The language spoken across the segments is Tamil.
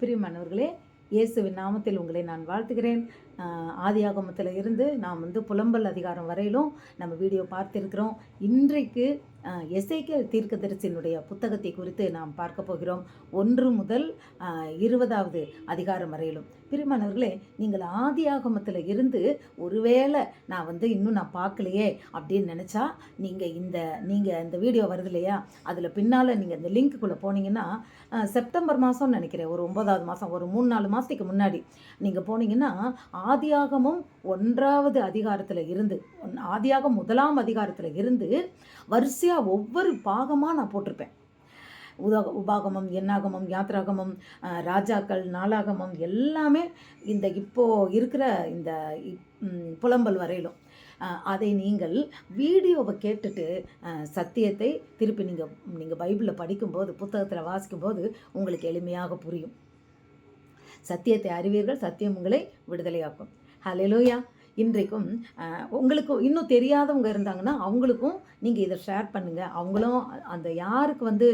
பிரியமானவர்களே, இயேசுவின் நாமத்தில் உங்களை நான் வாழ்த்துகிறேன். ஆதியாகமத்தில் இருந்து நாம் புலம்பல் அதிகாரம் வரையிலும் நம்ம வீடியோ பார்த்திருக்கிறோம். இன்றைக்கு எசேக்கியேல் தீர்க்கதரிசியினுடைய புத்தகத்தை குறித்து நாம் பார்க்க போகிறோம். 1 முதல் 20வது அதிகாரம் வரையிலும். பிரியமானவர்களே, நீங்கள் ஆதியாகமத்தில் இருந்து ஒருவேளை நான் இன்னும் நான் பார்க்கலையே அப்படின்னு நினச்சா நீங்கள் இந்த வீடியோ வருது இல்லையா, அதில் பின்னால் நீங்கள் இந்த லிங்க்குள்ளே போனீங்கன்னா செப்டம்பர் மாதம்னு நினைக்கிறேன், ஒரு 9வது மாதம், ஒரு 3-4 மாதத்துக்கு முன்னாடி நீங்கள் போனீங்கன்னா ஆதியாகமம் 1வது அதிகாரத்தில் இருந்து, ஆதியாகம் 1ஆம் அதிகாரத்தில் இருந்து வரிசையாக ஒவ்வொரு பாகமாக நான் போட்டிருப்பேன். உபாகமம், எண்ணாகமம், யாத்ராகமம், ராஜாக்கள், நாளாகமம் எல்லாமே இப்போது இருக்கிற இந்த புலம்பல் வரையிலும். அதை நீங்கள் வீடியோவை கேட்டுட்டு சத்தியத்தை திருப்பி நீங்கள் பைபிளில் படிக்கும்போது, புத்தகத்தில் வாசிக்கும்போது உங்களுக்கு எளிமையாக புரியும். சத்தியத்தை அறிவீர்கள், சத்தியம் உங்களை விடுதலையாக்கும். ஹல்லேலூயா. இன்றைக்கும் உங்களுக்கு இன்னும் தெரியாதவங்க இருந்தாங்கன்னா அவங்களுக்கும் நீங்கள் இதை ஷேர் பண்ணுங்கள். அவங்களும் அந்த யாருக்கு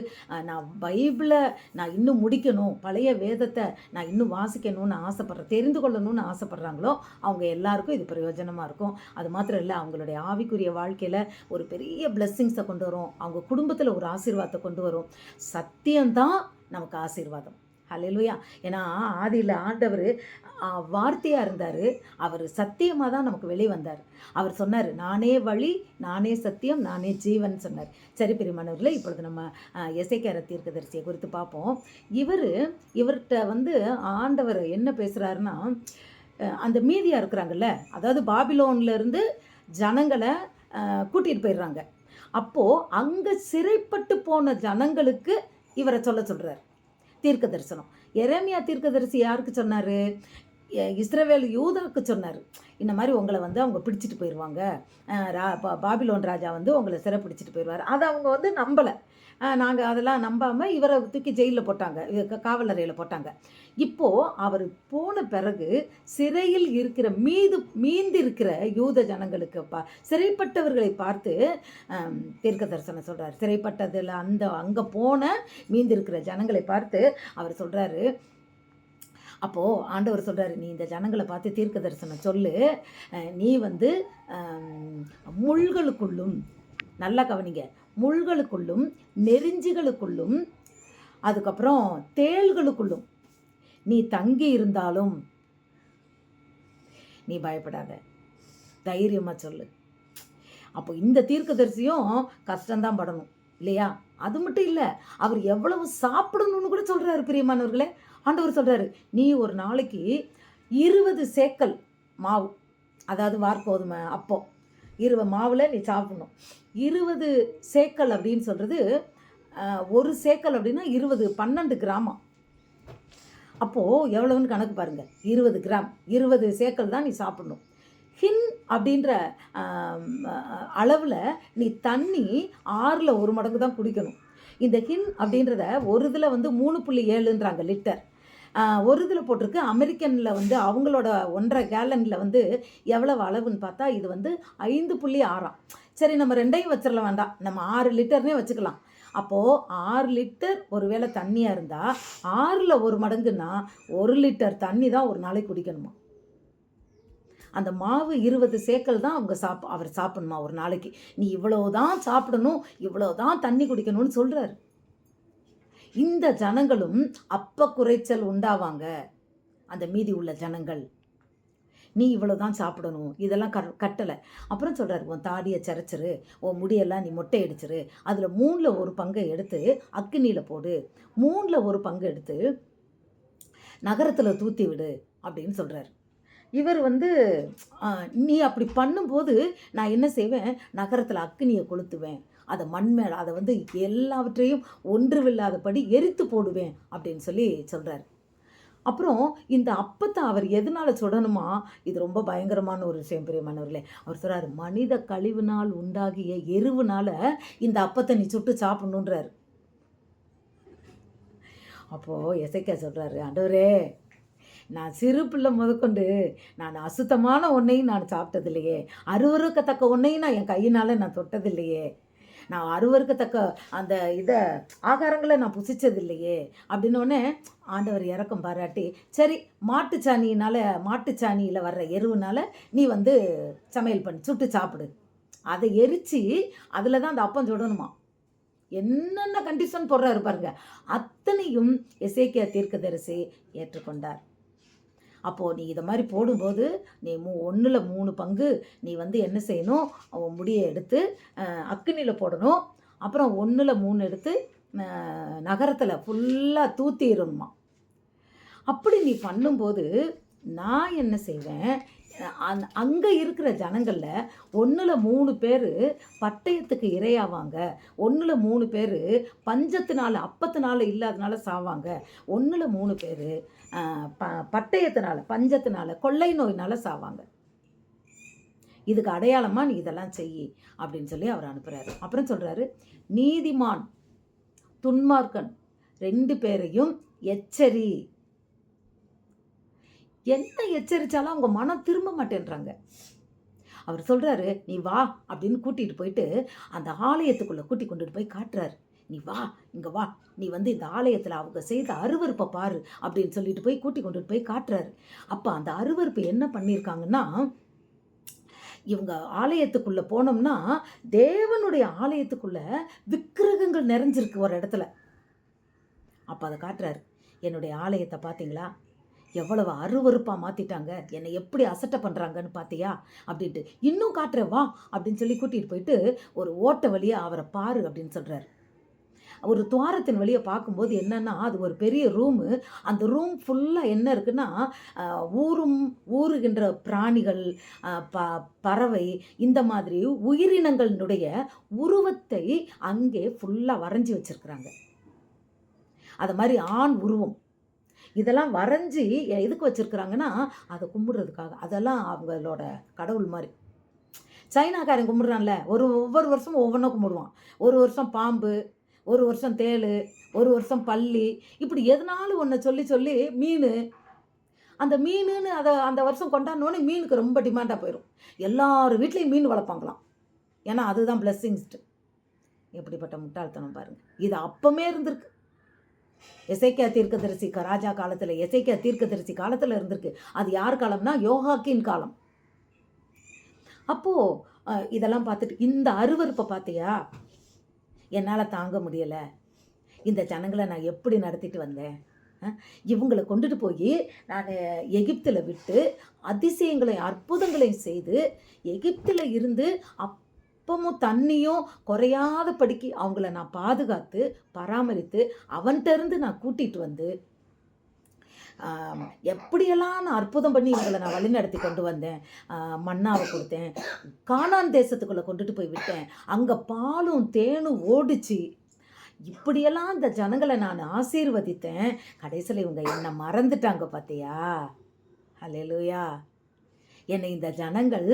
நான் பைபிளை நான் இன்னும் முடிக்கணும், பழைய வேதத்தை நான் இன்னும் வாசிக்கணும்னு ஆசைப்பட்றேன், தெரிந்து கொள்ளணும்னு ஆசைப்பட்றாங்களோ அவங்க எல்லாருக்கும் இது பிரயோஜனமாக இருக்கும். அது மாத்திரம் இல்லை, அவங்களுடைய ஆவிக்குரிய வாழ்க்கையில் ஒரு பெரிய பிளெஸ்ஸிங்ஸை கொண்டு வரும், அவங்க குடும்பத்தில் ஒரு ஆசீர்வாதத்தை கொண்டு வரும். சத்தியம்தான் நமக்கு ஆசீர்வாதம். ஹல்லேலூயா. ஏன்னா ஆதியில் ஆண்டவர் வார்த்தையாக இருந்தார், அவர் சத்தியமாக தான் நமக்கு வெளியே வந்தார். அவர் சொன்னார், நானே வழி, நானே சத்தியம், நானே ஜீவன் சொன்னார். சரி பிரியமானவர்களே, இப்பொழுது நம்ம எசேக்கியேல் தீர்க்கதரிசியை குறித்து பார்ப்போம். இவர்கிட்ட ஆண்டவர் என்ன பேசுகிறாருன்னா, அந்த மீதியாக இருக்கிறாங்கல்ல, அதாவது பாபிலோன்லேருந்து ஜனங்களை கூட்டிகிட்டு போயிடுறாங்க. அப்போது அங்கே சிறைப்பட்டு போன ஜனங்களுக்கு இவரை சொல்கிறார் தீர்க்க தரிசனம். எரேமியா தீர்க்கதரிசி யாருக்கு சொன்னார்? இஸ்ரவேல் யூதாவுக்கு சொன்னார். இந்த மாதிரி உங்களை அவங்க பிடிச்சிட்டு போயிடுவாங்க, பாபிலோன் ராஜா உங்களை சிறை பிடிச்சிட்டு போயிடுவார். அதை அவங்க நம்பலை. நாங்கள் அதெல்லாம் நம்பாமல் இவரை தூக்கி ஜெயிலில் போட்டாங்க, காவலறையில் போட்டாங்க. இப்போது அவர் போன பிறகு சிறையில் இருக்கிற மீந்திருக்கிற யூத ஜனங்களுக்கு சிறைப்பட்டவர்களை பார்த்து தீர்க்க தரிசனம் சொல்கிறார். சிறைப்பட்டதில் அங்கே போன மீந்திருக்கிற ஜனங்களை பார்த்து அவர் சொல்கிறாரு. அப்போது ஆண்டவர் சொல்கிறாரு, நீ இந்த ஜனங்களை பார்த்து தீர்க்க தரிசனம் சொல்லு, நீ முள்களுக்குள்ளும், நல்லா கவனிங்க, முள்களுக்குள்ளும் நெரிஞ்சிகளுக்குள்ளும் அதுக்கப்புறம் தேள்களுக்குள்ளும் நீ தங்கி இருந்தாலும் நீ பயப்படாத, தைரியமாக சொல்லு. அப்போ இந்த தீர்க்கதரிசியும் கஷ்டம்தான் படணும் இல்லையா? அது மட்டும் இல்லை, அவர் எவ்வளவு சாப்பிடணும்னு கூட சொல்கிறாரு. பிரியமானவர்களே, ஆண்டவர் சொல்கிறாரு, நீ ஒரு நாளைக்கு 20 சேக்கல் மாவு, அதாவது வார்கோதுமை அப்போ 20 மாவில் நீ சாப்பிடணும். 20 சேக்கல் அப்படின்னு சொல்கிறது, ஒரு சேக்கல் அப்படின்னா 12 கிராமா. அப்போது எவ்வளோன்னு கணக்கு பாருங்கள், 20 கிராம், 20 சேக்கல் தான் நீ சாப்பிடணும். ஹின் அப்படின்ற அளவில் நீ தண்ணி 6ல் 1 மடங்கு தான் குடிக்கணும். இந்த ஹின் அப்படின்றத ஒரு இதில் 3.7ன்றாங்க லிட்டர், ஒரு இதில் போட்டிருக்கு. அமெரிக்கனில் அவங்களோட 1.5 கேலனில் எவ்வளவு அளவுன்னு பார்த்தா இது 5.6. சரி, நம்ம 2ஐயும் வச்சிடல வேண்டாம், நம்ம 6 லிட்டர்னே வச்சுக்கலாம். அப்போது 6 லிட்டர் ஒருவேளை தண்ணியாக இருந்தால் 6ல் 1 மடங்குன்னா 1 லிட்டர் தண்ணி தான் ஒரு நாளைக்கு குடிக்கணுமா. அந்த மாவு 20 சேக்கல் தான் அவர் சாப்பிடணுமா ஒரு நாளைக்கு. நீ இவ்வளோதான் சாப்பிடணும், இவ்வளோதான் தண்ணி குடிக்கணும்னு சொல்கிறார். இந்த ஜனங்களும் அப்ப குறைச்சல் உண்டாவாங்க, அந்த மீதி உள்ள ஜனங்கள். நீ இவ்வளோதான் சாப்பிடணும், இதெல்லாம் கட்டலை. அப்புறம் சொல்கிறார், உன் தாடியை சிரைச்சிரு, உன் முடியெல்லாம் நீ மொட்டை அடிச்சிரு, அதில் 3ல் 1 பங்கை எடுத்து அக்கினியில் போடு, 3ல் 1 பங்கு எடுத்து நகரத்தில் தூத்தி விடு அப்படின்னு சொல்கிறார். இவர் நீ அப்படி பண்ணும்போது நான் என்ன செய்வேன், நகரத்தில் அக்கினியை கொளுத்துவேன், அதை மண் மேலே அதை எல்லாவற்றையும் ஒன்றுவில்லாதபடி எரித்து போடுவேன் அப்படின்னு சொல்லி சொல்கிறார். அப்புறம் இந்த அப்பத்தை அவர் எதனால் சுடணுமா? இது ரொம்ப பயங்கரமான ஒரு விஷயம் பிரியமானவர்களே. அவர் சொல்கிறார், மனித கழிவுனால் உண்டாகிய எருவுனால இந்த அப்பத்தை நீ சுட்டு சாப்பிடணுன்றார். அப்போது எசேக்கியேல் சொல்கிறாரு, ஆண்டவரே, நான் சிறு பிள்ளை முதற்கொண்டு நான் அசுத்தமான ஒன்றையும் நான் சாப்பிட்டதில்லையே, அருவருக்கத்தக்க ஒன்றையும் நான் என் கையினால் நான் தொட்டதில்லையே, நான் அருவருக்கத்தக்க அந்த இதை ஆகாரங்களை நான் புசிச்சது இல்லையே அப்படின்னோடனே ஆண்டவர் இறக்கம் பாராட்டி, சரி மாட்டுச்சாணியில் வர்ற எருவுனால நீ வந்து சமையல் பண்ணி சுட்டு சாப்பிடு, அதை எரித்து அதில் தான் அந்த அப்பம் சுடணுமா. என்னென்ன கண்டிஷன் போடுறாரு பாருங்க, அத்தனையும் எசேக்கியா தீர்க்கதரிசி ஏற்றுக்கொண்டார். அப்போது நீ இதை மாதிரி போடும்போது நீ 1/3 பங்கு நீ வந்து என்ன செய்யணும், அவன் முடியை எடுத்து அக்கினியில் போடணும். அப்புறம் 1/3 எடுத்து நகரத்தில் ஃபுல்லாக தூத்திடணுமா. அப்படி நீ பண்ணும்போது நான் என்ன செய்வேன், அங்கே இருக்கிற ஜனங்களில் 1/3 பேர் பட்டயத்துக்கு இரையாவாங்க, 1/3 பேர் பஞ்சத்தினால அப்பத்தினால இல்லாதனால சாவாங்க, 1/3 பேர் பட்டயத்தினால பஞ்சத்தினால கொள்ளை நோயினால் சாவாங்க. இதுக்கு அடையாளமாக நீ இதெல்லாம் செய் அப்படின்னு சொல்லி அவர் அனுப்புகிறாரு. அப்புறம் சொல்கிறாரு, நீதிமான் துன்மார்க்கன் 2 பேரையும் எச்சரி. என்ன எச்சரித்தாலும் அவங்க மனம் திரும்ப மாட்டேன்றாங்க. அவர் சொல்கிறாரு, நீ வா அப்படின்னு கூட்டிகிட்டு போயிட்டு அந்த ஆலயத்துக்குள்ளே கொண்டுட்டு போய் காட்டுறாரு. நீ வா, இங்கே வா, நீ வந்து இந்த ஆலயத்தில் அவங்க செய்த அருவருப்பை பாரு அப்படின்னு சொல்லிட்டு போய் கொண்டுட்டு போய் காட்டுறாரு. அப்போ அந்த அருவருப்பு என்ன பண்ணியிருக்காங்கன்னா, இவங்க ஆலயத்துக்குள்ளே போனோம்னா தேவனுடைய ஆலயத்துக்குள்ளே விக்கிரகங்கள் நிறைஞ்சிருக்கு ஒரு இடத்துல. அப்போ அதை காட்டுறாரு, என்னுடைய ஆலயத்தை பார்த்தீங்களா, எவ்வளவு அருவருப்பாக மாற்றிட்டாங்க, என்னை எப்படி அசட்டை பண்ணுறாங்கன்னு பார்த்தியா அப்படின்ட்டு. இன்னும் காட்டுறேன் வா அப்படின்னு சொல்லி கூட்டிகிட்டு போயிட்டு ஒரு ஓட்ட வழியாக அவரை பாரு அப்படின்னு சொல்கிறார். ஒரு துவாரத்தின் வழியை பார்க்கும்போது என்னென்னா, அது ஒரு பெரிய ரூமு. அந்த ரூம் ஃபுல்லாக என்ன இருக்குன்னா, ஊறுகின்ற பிராணிகள், பறவை, இந்த மாதிரி உயிரினங்களினுடைய உருவத்தை அங்கே ஃபுல்லாக வரைஞ்சி வச்சுருக்குறாங்க. அது மாதிரி ஆண் உருவம் இதெல்லாம் வரைஞ்சி எதுக்கு வச்சுருக்குறாங்கன்னா, அதை கும்பிடுறதுக்காக. அதெல்லாம் அவங்களோட கடவுள் மாதிரி. சைனாக்காரன் கும்பிடுறான்ல, ஒவ்வொரு வருஷமும் ஒவ்வொன்றும் கும்பிடுவான். ஒரு வருஷம் பாம்பு, ஒரு வருஷம் தேள், ஒரு வருஷம் பல்லி, இப்படி எதனாலும் ஒன்று சொல்லி மீன். அந்த மீனுன்னு அதை அந்த வருஷம் கொண்டாடினோடனே மீனுக்கு ரொம்ப டிமாண்டாக போயிடும். எல்லார் வீட்லேயும் மீன் வளர்ப்பாங்களாம். ஏன்னா அதுதான் பிளெஸ்ஸிங்ஸ்ட்டு. எப்படிப்பட்ட முட்டாள்தனம் பாருங்கள். இது அப்பமே இருந்திருக்கு. எசேக்கியா தீர்க்கதரிசி ராஜா காலத்தில், எசேக்கியா தீர்க்கதரிசி காலத்தில் இருந்திருக்கு. அது யார் காலம்னா, யோகாக்கின் காலம். அப்போது இதெல்லாம் பார்த்துட்டு இந்த அருவருப்பை பார்த்தியா, என்னால் தாங்க முடியலை, இந்த ஜனங்களை நான் எப்படி நடத்திட்டு வந்தேன், இவங்களை கொண்டுட்டு போய் நான் எகிப்தில் விட்டு அதிசயங்களையும் அற்புதங்களையும் செய்து எகிப்தில் இருந்து அப்பமும் தண்ணியும் குறையாத படிக்கு அவங்கள நான் பாதுகாத்து பராமரித்து அவன்கிட்டருந்து நான் கூட்டிகிட்டு வந்து எப்படியெல்லாம் நான் அற்புதம் பண்ணி இவங்களை நான் வழிநடத்தி கொண்டு வந்தேன். மன்னாவை கொடுத்தேன், கானான் தேசத்துக்குள்ளே கொண்டுட்டு போய் விட்டேன், அங்கே பாலும் தேனும் ஓடிச்சு. இப்படியெல்லாம் இந்த ஜனங்களை நான் ஆசீர்வதித்தேன். கடைசியில் இவங்க என்னை மறந்துட்டாங்க பார்த்தியா. ஹல்லேலூயா. என்னை இந்த ஜனங்கள்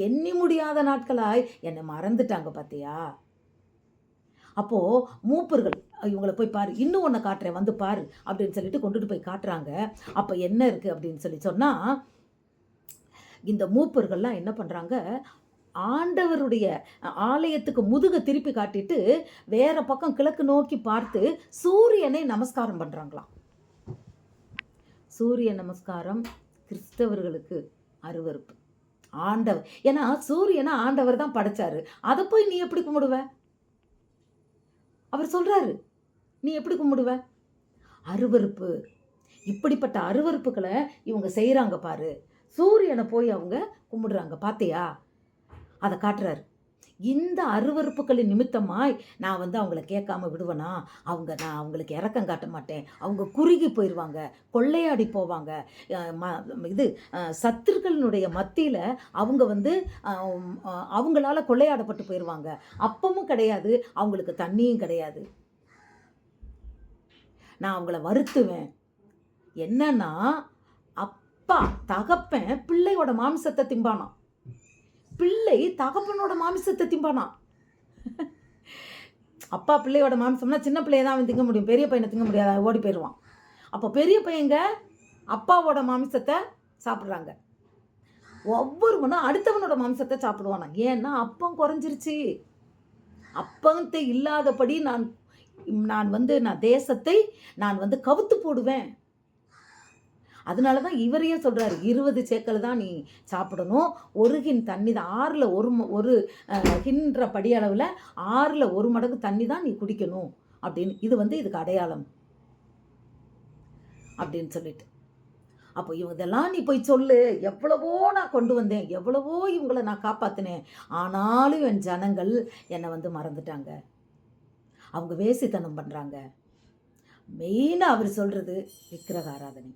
எண்ணி முடியாத நாட்களாய் என்னை மறந்துட்டாங்க பார்த்தியா. அப்போது மூப்பர்கள் இவங்களை போய் பாரு, இன்னும் ஒன்று காட்டுறேன் வந்து பாரு அப்படின்னு சொல்லிட்டு கொண்டுட்டு போய் காட்டுறாங்க. அப்போ என்ன இருக்குது அப்படின்னு சொன்னால், இந்த மூப்பர்கள்லாம் என்ன பண்ணுறாங்க, ஆண்டவருடைய ஆலயத்துக்கு முதுக திருப்பி காட்டிட்டு வேற பக்கம் கிழக்கு நோக்கி பார்த்து சூரியனை நமஸ்காரம் பண்ணுறாங்களாம். சூரிய நமஸ்காரம் கிறிஸ்தவர்களுக்கு அருவருப்பு. ஆண்டவர், ஏன்னா சூரியனை ஆண்டவர் தான் படைச்சாரு, அதை போய் நீ எப்படி கும்பிடுவ? அவர் சொல்றாரு, நீ எப்படி கும்பிடுவ? அருவருப்பு. இப்படிப்பட்ட அருவருப்புகளை இவங்க செய்கிறாங்க பாரு. சூரியனை போய் அவங்க கும்பிடுறாங்க பார்த்தியா, அதை காட்டுறாரு. இந்த அருவருப்புகளின் நிமித்தமாய் நான் வந்து அவங்கள கேட்காம விடுவேனா? நான் அவங்களுக்கு இரக்கம் காட்ட மாட்டேன். அவங்க குறுகி போயிடுவாங்க, கொள்ளையாடி போவாங்க. சத்துருக்களினுடைய மத்தியில் அவங்க வந்து அவங்களால கொள்ளையாடப்பட்டு போயிடுவாங்க. அப்பமும் கிடையாது, அவங்களுக்கு தண்ணியும் கிடையாது. நான் அவங்கள வருத்துவேன். என்னன்னா, அப்பா தகப்பன் பிள்ளையோட மாம்சத்தை திம்பானா, பிள்ளை தகப்பனோட மாமிசத்தை திம்பானா. அப்பா பிள்ளையோட மாமிசம்னா சின்ன பிள்ளைய தான் அவன் திங்க முடியும், பெரிய பையனை திங்க முடியாது, ஓடி போயிடுவான். அப்போ பெரிய பையங்க அப்பாவோட மாமிசத்தை சாப்பிட்றாங்க. ஒவ்வொருவனும் அடுத்தவனோட மாம்சத்தை சாப்பிடுவானா. ஏன்னா அப்பம் குறைஞ்சிருச்சு. அப்பத்தை இல்லாதபடி நான் தேசத்தை நான் கவுத்து போடுவேன். அதனால தான் இவரையே சொல்கிறாரு, 20 சேக்கல் தான் நீ சாப்பிடணும், 1 ஹின் தண்ணி தான், 6ல் ஒரு ஹின்ற படி அளவில் 6ல் 1 மடங்கு தண்ணி தான் நீ குடிக்கணும் அப்படின்னு. இது இதுக்கு அடையாளம் அப்படின்னு சொல்லிட்டு, அப்போ இதெல்லாம் நீ போய் சொல்லு, எவ்வளவோ நான் கொண்டு வந்தேன், எவ்வளவோ இவங்களை நான் காப்பாற்றினேன், ஆனாலும் என் ஜனங்கள் என்னை மறந்துட்டாங்க, அவங்க வேசித்தனம் பண்ணுறாங்க. மெயினாக அவர் சொல்கிறது விக்கிரக ஆராதனை,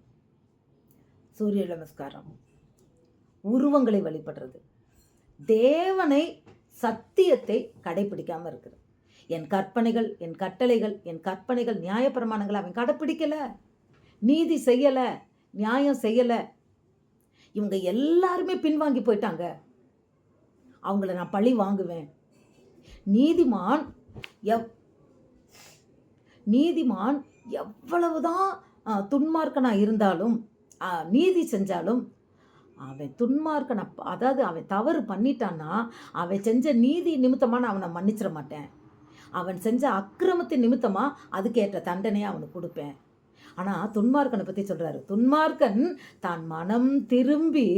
சூரிய நமஸ்காரம், உருவங்களை வழிபடுறது, தேவனை சத்தியத்தை கடைப்பிடிக்காமல் இருக்குது. என் கற்பனைகள், என் கட்டளைகள், என் கற்பனைகள், நியாயப்பிரமாணங்களை அவன் கடைப்பிடிக்கலை, நீதி செய்யலை, நியாயம் செய்யலை. இவங்க எல்லாருமே பின்வாங்கி போயிட்டாங்க. அவங்கள நான் பழி வாங்குவேன். நீதிமான் எவ்வளவுதான் துன்மார்க்கனாக இருந்தாலும், நீதி செஞ்சாலும், அவன் துன்மார்க்கனை, அதாவது அவன் தவறு பண்ணிட்டான்னா அவன் செஞ்ச நீதி நிமித்தமாக நான் அவனை மன்னிச்சிட மாட்டேன். அவன் செஞ்ச அக்கிரமத்தின் நிமித்தமாக அதுக்கேற்ற தண்டனையை அவனுக்கு கொடுப்பேன். ஆனால் துன்மார்க்கனை பற்றி சொல்கிறாரு, துன்மார்க்கன் தான் மனம் திரும்பி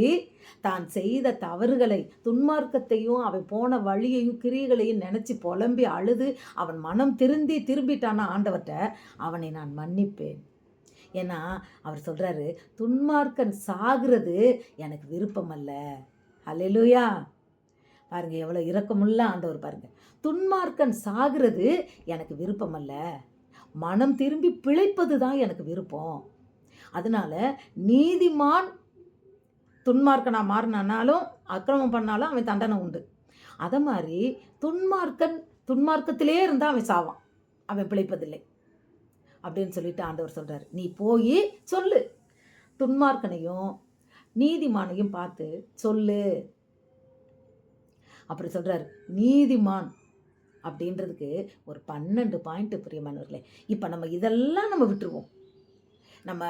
தான் செய்த தவறுகளை, துன்மார்க்கத்தையும் அவன் போன வழியையும் கிரியைகளையும் நினச்சி புலம்பி அழுது அவன் மனம் திரும்பிட்டானா ஆண்டவர்கிட்ட, அவனை நான் மன்னிப்பேன். ஏன்னா அவர் சொல்கிறாரு, துன்மார்க்கன் சாகிறது எனக்கு விருப்பம் அல்ல. அல்லேலூயா. பாருங்க எவ்வளோ இரக்கமுள்ள ஆண்டவர் பாருங்க. துன்மார்க்கன் சாகிறது எனக்கு விருப்பம் அல்ல, மனம் திரும்பி பிழைப்பது தான் எனக்கு விருப்பம். அதனால நீதிமான் துன்மார்க்கனாக மாறினாலும் அக்கிரமம் பண்ணாலும் அவன் தண்டனை உண்டு. அதை மாதிரி துன்மார்க்கத்திலே இருந்தால் அவன் சாவான், அவன் பிழைப்பதில்லை அப்படின்னு சொல்லிட்டு ஆண்டவர் சொல்கிறார், நீ போய் சொல்லு, துன்மார்க்கனையும் நீதிமானையும் பார்த்து சொல்லு. அப்படி சொல்கிறார். நீதிமான் அப்படின்றதுக்கு ஒரு 12 பாயிண்ட் பிரியமானவர்களே. இப்போ நம்ம இதெல்லாம் விட்டுருவோம். நம்ம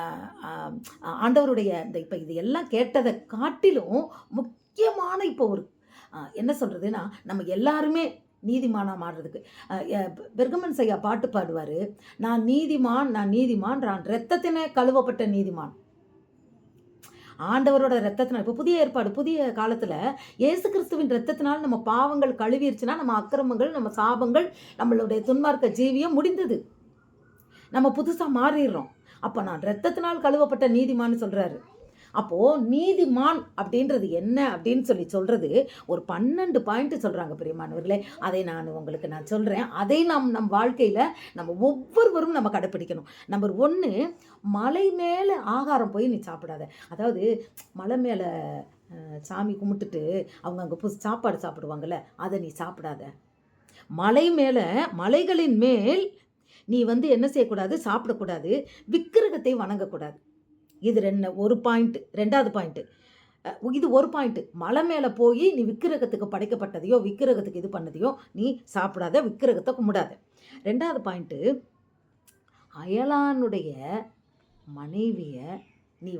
ஆண்டவருடைய இப்போ இது எல்லாம் கேட்டதை காட்டிலும் முக்கியமான இப்போ ஒரு என்ன சொல்கிறதுன்னா, நம்ம எல்லாருமே நீதிமானாக மாறுறதுக்கு பெர்கமன் ஐயா பாட்டு பாடுவார், நான் நீதிமான் நான் இரத்தத்தினே கழுவப்பட்ட நீதிமான். ஆண்டவரோட ரத்தத்தினால், இப்போ புதிய ஏற்பாடு, புதிய காலத்தில் இயேசு கிறிஸ்துவின் ரத்தத்தினால் நம்ம பாவங்கள் கழுவிருச்சுன்னா நம்ம அக்கிரமங்கள், நம்ம சாபங்கள், நம்மளுடைய துன்மார்க்க ஜீவியம் முடிந்தது, நம்ம புதுசாக மாறிடுறோம். அப்போ நான் ரத்தத்தினால் கழுவப்பட்ட நீதிமான்னு சொல்கிறாரு. அப்போது நீதிமான் அப்படின்றது என்ன அப்படின்னு சொல்கிறது ஒரு 12 பாயிண்ட் சொல்கிறாங்க பிரியமானவர்களே. அதை உங்களுக்கு நான் சொல்கிறேன். அதை நம் வாழ்க்கையில் நம்ம ஒவ்வொருவரும் நம்ம கடைப்பிடிக்கணும். நம்பர் 1, மலை மேலே ஆகாரம் போய் நீ சாப்பிடாத. அதாவது மலை மேலே சாமி கும்பிட்டுட்டு அவங்க அங்கே சாப்பாடு சாப்பிடுவாங்கள்ல, அதை நீ சாப்பிடாத. மலைகளின் மேல் நீ என்ன செய்யக்கூடாது, சாப்பிடக்கூடாது, விக்கிரகத்தை வணங்கக்கூடாது. இது ஒரு பாயிண்ட். 2வது பாயிண்ட்டு, இது ஒரு பாயிண்ட்டு, மலை மேலே போய் நீ விக்கிரகத்துக்கு படைக்கப்பட்டதையோ விக்கிரகத்துக்கு இது பண்ணதையோ நீ சாப்பிடாத, விக்கிரகத்தை கும்பிடாத. 2வது பாயிண்ட்டு, அயலானுடைய மனைவியை நீ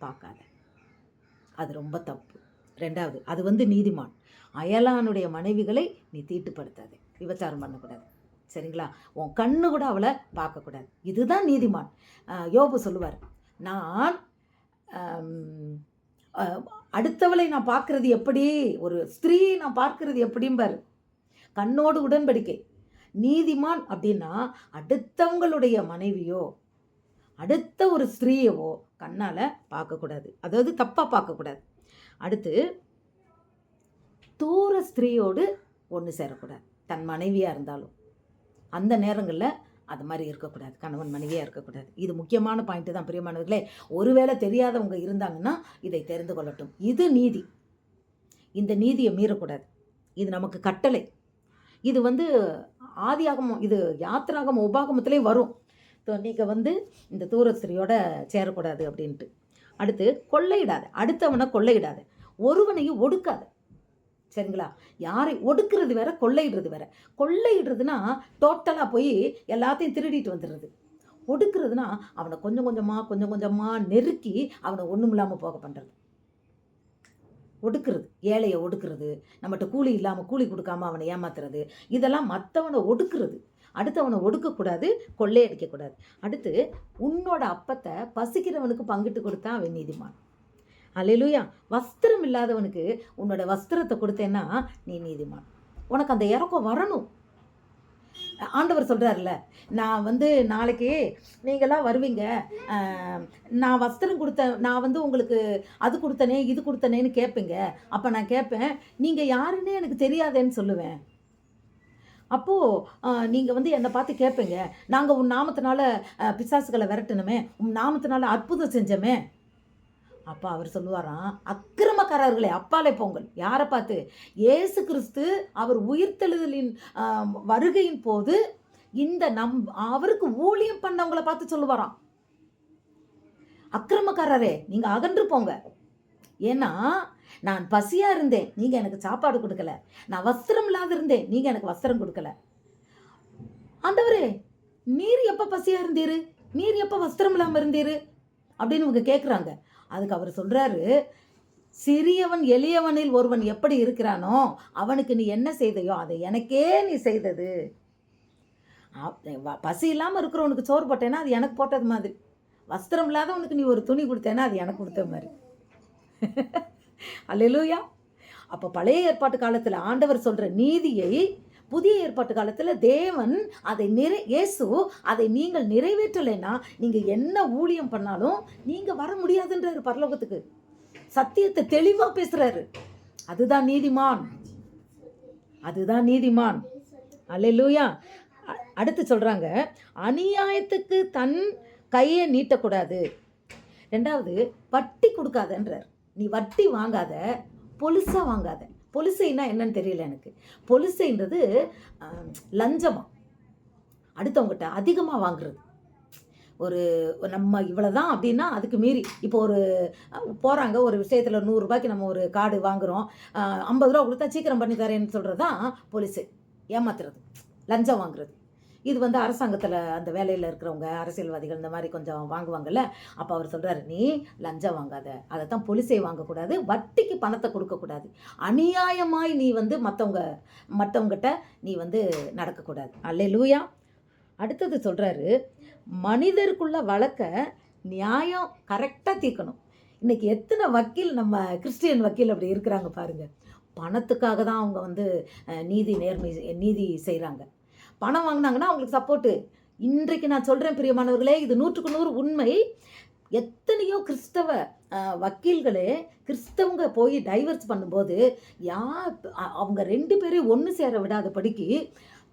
பார்க்காத, அது ரொம்ப தப்பு. 2வது, அது நீதிமான். அயலானுடைய மனைவிகளை நீ தீட்டுப்படுத்தாது, விபச்சாரம் பண்ணக்கூடாது, சரிங்களா? உன் கண்ணு கூட அவளை பார்க்கக்கூடாது. இதுதான் நீதிமான். யோபு சொல்லுவார், நான் அடுத்தவளை நான் பார்க்கறது எப்படி, ஒரு ஸ்திரீ நான் பார்க்கறது எப்படிம்பார். கண்ணோடு உடன்படிக்கை. நீதிமான் அப்படின்னா அடுத்தவங்களுடைய மனைவியோ அடுத்த ஒரு ஸ்திரீயவோ கண்ணால் பார்க்கக்கூடாது, அதாவது தப்பாக பார்க்கக்கூடாது. அடுத்து, தூர ஸ்திரீயோடு ஒன்று சேரக்கூடாது, தன் மனைவியாக இருந்தாலும். அந்த நேரங்களில் அது மாதிரி இருக்கக்கூடாது, கணவன் மனைவியாக இருக்கக்கூடாது. இது முக்கியமான பாயிண்ட்டு தான் பிரியமானவர்களே. ஒருவேளை தெரியாதவங்க இருந்தாங்கன்னா இதை தெரிந்து கொள்ளட்டும். இது நீதி. இந்த நீதியை மீறக்கூடாது. இது நமக்கு கட்டளை. இது ஆதியாகமம், இது யாத்திராகமம், உபாகமத்திலே வரும். நீங்கள் இந்த தூரஸ்திரியோட சேரக்கூடாது அப்படின்ட்டு. அடுத்து, கொள்ளையிடாத, அடுத்தவனை கொள்ளையிடாத, ஒருவனையும் ஒடுக்காத, சரிங்களா? யாரை ஒடுக்கிறது வேற, கொள்ளையிடுறது வேற. கொள்ளையிடுறதுனா டோட்டலாக போய் எல்லாத்தையும் திருடிட்டு வந்துடுறது. ஒடுக்கிறதுனா அவனை கொஞ்சம் கொஞ்சமாக நெருக்கி அவனை ஒன்றும் இல்லாமல் போக பண்ணுறது. ஒடுக்குறது, ஏழையை ஒடுக்குறது, நம்மகிட்ட கூலி இல்லாமல் கூலி கொடுக்காம அவனை ஏமாத்துறது, இதெல்லாம் மற்றவனை ஒடுக்குறது. அடுத்து அவனை ஒடுக்கக்கூடாது, கொள்ளையடிக்கக்கூடாது. அடுத்து உன்னோட அப்பத்தை பசிக்கிறவனுக்கு பங்கிட்டு கொடுத்தா அவன் நீதிமான். அல்லேலூயா. வஸ்திரம் இல்லாதவனுக்கு உன்னோட வஸ்திரத்தை கொடுத்தேன்னா நீ நீதிமான். உனக்கு அந்த இறக்கம் வரணும். ஆண்டவர் சொல்கிறார்ல, நான் நாளைக்கு நீங்களாம் வருவீங்க, நான் வஸ்திரம் கொடுத்தேன், நான் உங்களுக்கு அது கொடுத்தனே இது கொடுத்தனேன்னு கேட்பீங்க. அப்போ நான் கேட்பேன், நீங்கள் யாருன்னே எனக்கு தெரியாதேன்னு சொல்லுவேன். அப்போது நீங்கள் என்னை பார்த்து கேட்பீங்க, நாங்கள் உன் நாமத்தினால பிசாசுகளை விரட்டணுமே, உன் நாமத்தினால அற்புதம் செஞ்சோமே. அப்போ அவர் சொல்லுவாராம், அக்கிரமக்காரர்களே அப்பாலே போங்கள். யாரை பார்த்து? இயேசு கிறிஸ்து அவர் உயிர்த்தெழுதலின் வருகையின் போது இந்த அவருக்கு ஊழியம் பண்ணவங்களை பார்த்து சொல்லுவாராம், அக்கிரமக்காரரே நீங்கள் அகன்று போங்க. ஏன்னா நான் பசியாக இருந்தேன், நீங்கள் எனக்கு சாப்பாடு கொடுக்கல. நான் வஸ்திரம் இல்லாத இருந்தேன், நீங்கள் எனக்கு வஸ்திரம் கொடுக்கல. ஆண்டவரே, நீர் எப்போ பசியாக இருந்தீரு? நீர் எப்போ வஸ்திரம் இல்லாமல் இருந்தீரு அப்படின்னு இவங்க கேட்குறாங்க. அதுக்கு அவர் சொல்கிறாரு, சிறியவன் எளியவனில் ஒருவன் எப்படி இருக்கிறானோ அவனுக்கு நீ என்ன செய்தையோ அதை எனக்கே நீ செய்தது. பசி இல்லாமல் இருக்கிறவனுக்கு சோறு போட்டேன்னா அது எனக்கு போட்டது மாதிரி, வஸ்திரம் இல்லாதவனுக்கு நீ ஒரு துணி கொடுத்தேன்னா அது எனக்கு கொடுத்த மாதிரி. அல்லேலூயா. அப்போ பழைய ஏற்பாட்டு காலத்தில் ஆண்டவர் சொல்கிற நீதியை புதிய ஏற்பாட்டு காலத்தில் தேவன் அதை இயேசு அதை நீங்கள் நிறைவேற்றலைன்னா நீங்கள் என்ன ஊழியம் பண்ணாலும் நீங்கள் வர முடியாதுன்றாரு பரலோகத்துக்கு. சத்தியத்தை தெளிவாக பேசுகிறாரு. அதுதான் நீதிமான், அதுதான் நீதிமான். அல்லேலூயா. அடுத்து சொல்கிறாங்க, அநியாயத்துக்கு தன் கையை நீட்டக்கூடாது. ரெண்டாவது, வட்டி கொடுக்காதன்றார். நீ வட்டி வாங்காத, பொலிசாக வாங்காத. பொலிசைன்னா என்னன்னு தெரியல எனக்கு. பொலிசைன்றது லஞ்சமா, அடுத்தவங்ககிட்ட அதிகமாக வாங்குறது. ஒரு நம்ம இவ்வளோதான் அப்படின்னா அதுக்கு மீறி இப்போ ஒரு போகிறாங்க ஒரு விஷயத்தில் 100 ரூபாய்க்கு நம்ம ஒரு கார்டு வாங்குகிறோம், 50 ரூபா கொடுத்தா சீக்கிரம் பண்ணி தரேன்னு சொல்கிறது தான் பொலிசை. ஏமாத்துறது, லஞ்சம் வாங்குறது. இது அரசாங்கத்தில் அந்த வேலையில் இருக்கிறவங்க அரசியல்வாதிகள் இந்த மாதிரி கொஞ்சம் வாங்குவாங்கல்ல. அப்போ அவர் சொல்கிறாரு, நீ லஞ்சம் வாங்காத, அதை தான் பொலிசை வாங்கக்கூடாது, வட்டிக்கு பணத்தை கொடுக்கக்கூடாது, அநியாயமாய் நீ மற்றவங்கிட்ட நீ நடக்கக்கூடாது. அல்லேலூயா. அடுத்தது சொல்கிறாரு, மனிதருக்குள்ள வழக்க நியாயம் கரெக்டாக தீர்க்கணும். இன்றைக்கி எத்தனை வக்கீல், நம்ம கிறிஸ்டியன் வக்கீல் அப்படி இருக்கிறாங்க பாருங்கள். பணத்துக்காக தான் அவங்க நீதி செய்கிறாங்க. பணம் வாங்கினாங்கன்னா அவங்களுக்கு சப்போர்ட்டு. இன்றைக்கு நான் சொல்கிறேன் பிரியமானவர்களே, இது 100க்கு 100 உண்மை. எத்தனையோ கிறிஸ்தவ வக்கீல்களே கிறிஸ்தவங்க போய் டைவர்ஸ் பண்ணும்போது அவங்க 2 பேரையும் ஒன்று சேர விடாதபடிக்கு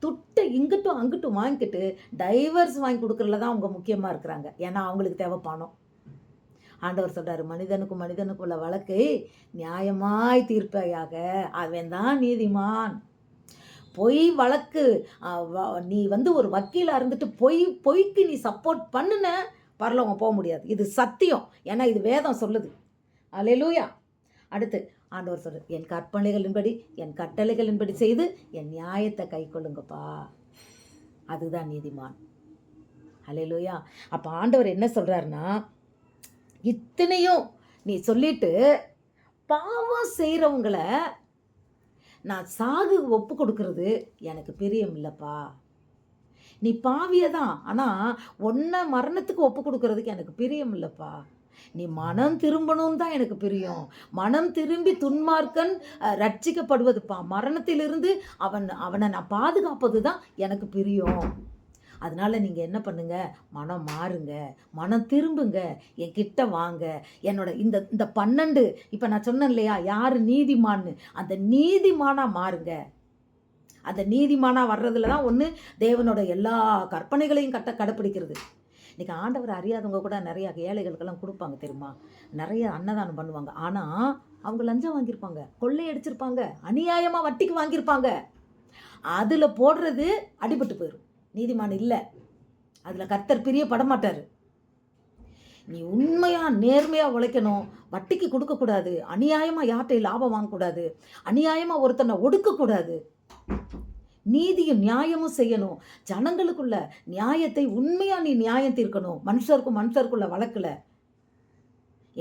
துட்டை இங்கிட்டும் அங்கிட்டும் வாங்கிக்கிட்டு டைவர்ஸ் வாங்கி கொடுக்குறதுல தான் அவங்க முக்கியமாக இருக்கிறாங்க. ஏன்னா அவங்களுக்கு தேவை பணம். ஆண்டவர் சொல்கிறார், மனிதனுக்கும் உள்ள வழக்கை நியாயமாய் தீர்ப்பாயாக, அவன் தான் நீதிமான். பொய் வழக்கு, நீ ஒரு வக்கீலாக இருந்துட்டு பொய்க்கு நீ சப்போர்ட் பண்ணுன பரலோகம் போக முடியாது. இது சத்தியம், ஏன்னா இது வேதம் சொல்லுது. அல்லேலூயா. அடுத்து ஆண்டவர் சொல்கிறார், என் கற்பனைகளின்படி என் கட்டளைகளின்படி செய்து என் நியாயத்தை கை கொள்ளுங்கப்பா, அதுதான் நீதிமான். அல்லேலூயா. அப்போ ஆண்டவர் என்ன சொல்கிறாருன்னா, இத்தனையும் நீ சொல்லிட்டு பாவம் செய்கிறவங்களை நான் சாகு ஒப்பு கொடுக்கறது எனக்கு பிரியம் இல்லைப்பா. நீ பாவியை தான், ஆனால் உன்னை மரணத்துக்கு ஒப்பு கொடுக்கறதுக்கு எனக்கு பிரியம் இல்லைப்பா. நீ மனம் திரும்பணும் தான் எனக்கு பிரியம். மனம் திரும்பி துன்மார்க்கன் ரட்சிக்கப்படுவதுப்பா. மரணத்திலிருந்து அவனை நான் பாதுகாப்பது தான் எனக்கு பிரியம். அதனால் நீங்கள் என்ன பண்ணுங்க, மனம் மாறுங்க, மனம் திரும்புங்க, என் கிட்ட வாங்க. என்னோட இந்த 12 இப்போ நான் சொன்னேன் இல்லையா, யார் நீதிமான்னு, அந்த நீதிமானாக மாறுங்க. அந்த நீதிமானாக வர்றதுல தான் ஒன்று தேவனோட எல்லா கற்பனைகளையும் கடைப்பிடிக்கிறது. இன்றைக்கி ஆண்டவர் அறியாதவங்க கூட நிறையா ஏழைகளுக்கெல்லாம் கொடுப்பாங்க தெரியுமா, நிறைய அன்னதானம் பண்ணுவாங்க. ஆனால் அவங்க லஞ்சம் வாங்கியிருப்பாங்க, கொள்ளையடிச்சிருப்பாங்க, அநியாயமாக வட்டிக்கு வாங்கியிருப்பாங்க. அதில் போடுறது அடிபட்டு போயிடும். நீதிமான் இல்லை, அதில் கர்த்தர் பிரியப்பட மாட்டார். நீ உண்மையாக நேர்மையாக உழைக்கணும், வட்டிக்கு கொடுக்கக்கூடாது, அநியாயமாக யார்கிட்டையும் லாபம் வாங்கக்கூடாது, அநியாயமாக ஒருத்தனை ஒடுக்கக்கூடாது, நீதியும் நியாயமும் செய்யணும். ஜனங்களுக்குள்ள நியாயத்தை உண்மையாக நீ நியாயம் தீர்க்கணும். மனுஷருக்குள்ள வழக்கில்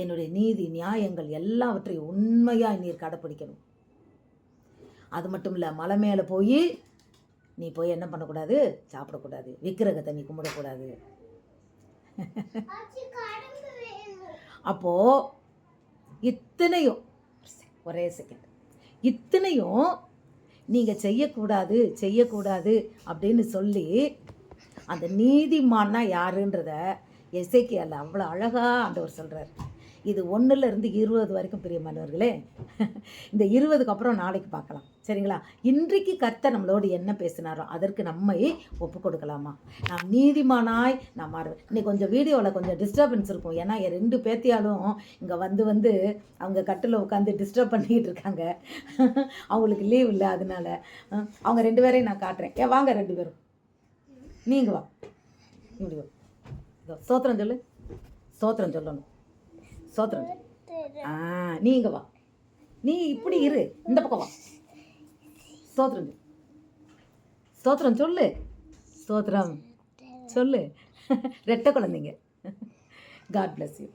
என்னுடைய நீதி நியாயங்கள் எல்லாவற்றையும் உண்மையாக நீர் கடைப்பிடிக்கணும். அது மட்டும் இல்லை, மலை மேலே போய் நீ போய் என்ன பண்ணக்கூடாது, சாப்பிடக்கூடாது, விக்கிரகத்தை நீ கும்பிடக்கூடாது. அப்போது இத்தனையும் ஒரே செகண்ட், இத்தனையும் நீங்கள் செய்யக்கூடாது அப்படின்னு சொல்லி அந்த நீதிமான்னா யாருன்றத எசேக்கியால அவ்வளோ அழகாக ஆண்டவர் சொல்கிறார். இது 1லேருந்து 20 வரைக்கும் பிரியமானவர்களே. இந்த 20க்கு அப்புறம் நாளைக்கு பார்க்கலாம், சரிங்களா? இன்றைக்கு கர்த்தர் நம்மளோடு என்ன பேசினாரோ அதற்கு நம்மை ஒப்பு கொடுக்கலாமா? நான் நீதிமானாய் நான் மாறுவேன். இன்னைக்கு கொஞ்சம் வீடியோவில் கொஞ்சம் டிஸ்டர்பன்ஸ் இருக்கும். ஏன்னா என் 2 பேத்தியாலும் இங்கே வந்து அவங்க கட்டில் உட்காந்து டிஸ்டர்ப் பண்ணிக்கிட்டு இருக்காங்க. அவங்களுக்கு லீவ் இல்லை, அதனால அவங்க 2 பேரையும் நான் காட்டுறேன். வாங்க 2 பேரும், நீங்கள் வா, இப்படி வா. ஸ்தோத்திரம் சொல்லு, ஸ்தோத்திரம் சொல்லணும், ஸ்தோத்திரம் சொல்லு. நீங்கள் வா, நீ இப்படி இரு, இந்த பக்கம் வா. ஸ்தோத்திரம் ஸ்தோத்திரம் சொல்லு, ஸ்தோத்திரம் சொல்லு. ரெட்டை குழந்தைங்க. God bless you.